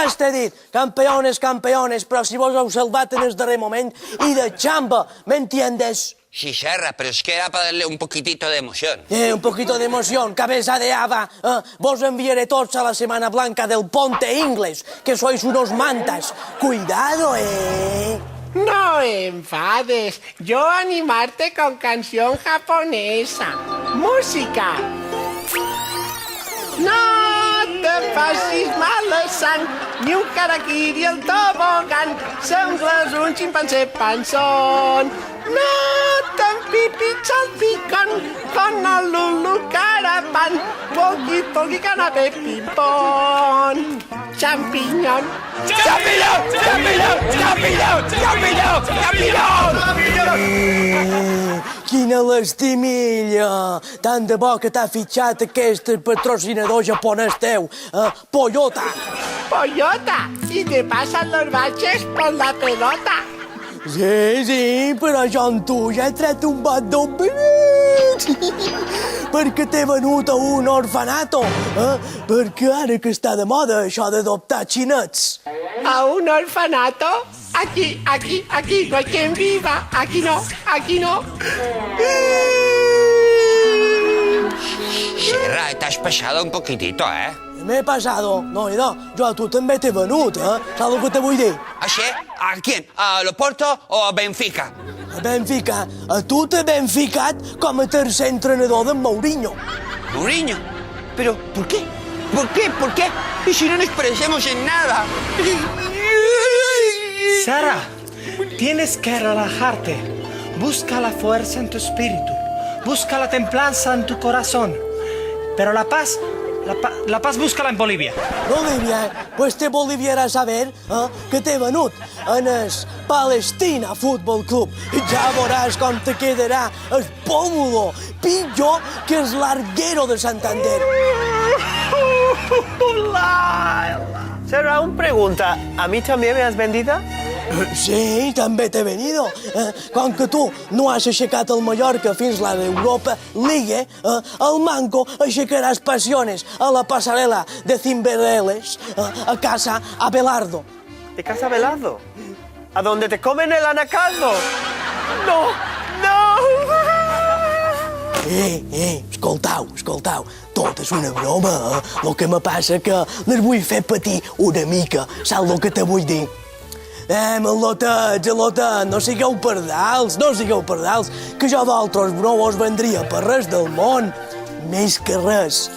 Abans t'he dit, campeones, campeones, però si vos heu salvat en el darrer moment i de xamba, ¿me entiendes? Sí, Serra, pero es que era para darle un poquitito de emoción. Un poquito de emoción, cabeza de haba. Vos enviaré tots a la Semana Blanca del Ponte Inglés, que sois unos mantas. Cuidado, No enfades. Yo animarte con canción japonesa. Música. No te facis mala sang, ni un harakiri al tobogán. Sembles un ximpanzé panzón. No t'empipits al picón, Honolulu caravan, poqui poqui canapé ping-pong. Champiñón. ¡Champiñón! ¡Champiñón! ¡Champiñón! ¡Champiñón! ¡Champiñón! Quina l'estimilla! Tant de bo que t'ha fitxat aquest patrocinador japonès teu, Toyota. Toyota. Y te pasan los baches por la pelota. Sí, però jo amb tu ja he tret un bat d'ombrecs, perquè t'he venut a un orfanato, perquè ara que està de moda això d'adoptar xinets. ¿A un orfanato? Aquí, no hay quien viva. Aquí no. Serra, te has pasado un poquitito, ¿eh? M'he passado, noida, jo a tu també t'he venut, Saps el que te vull dir? ¿Ah, sí? ¿A quién? ¿A Loporto o a Benfica? A Benfica, a tu t'he ben ficat com a tercer entrenador d'en Mourinho. Mourinho. ¿Pero por qué? ¿Por qué? ¿Y si no nos parecemos en nada? Sara, tienes que relajarte. Busca la fuerza en tu espíritu. Busca la templanza en tu corazón. Pero la paz búscala en Bolivia. Bolívia? Pues te boliviarà saber que t'he venut en el Palestina Futbol Club. Ja veuràs com te quedarà el pómulo pitjor que el larguero de Santander. Serra, una pregunta. ¿A mí también me has vendido? Sí, també t'he venido. Com que tu no has aixecat el Mallorca fins a l'Europa League, el Manco aixecaràs passiones a la passarel·la de Cimbereles a casa Abelardo. ¿De casa Abelardo? ¿A donde te comen el anacardo? ¡No! Escoltau. Tot és una broma, El que me passa que les vull fer patir una mica. Saps el que te vull dir? Al·lotets, no sigueu pardals, que jo d'altres no vos vendria per res del món. Més que res,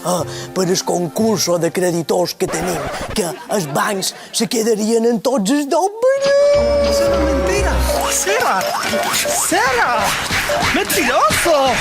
per el concurs de creditors que tenim, que els bancs se quedarien en tots els Eso no es mentira. Sara, mentiroso.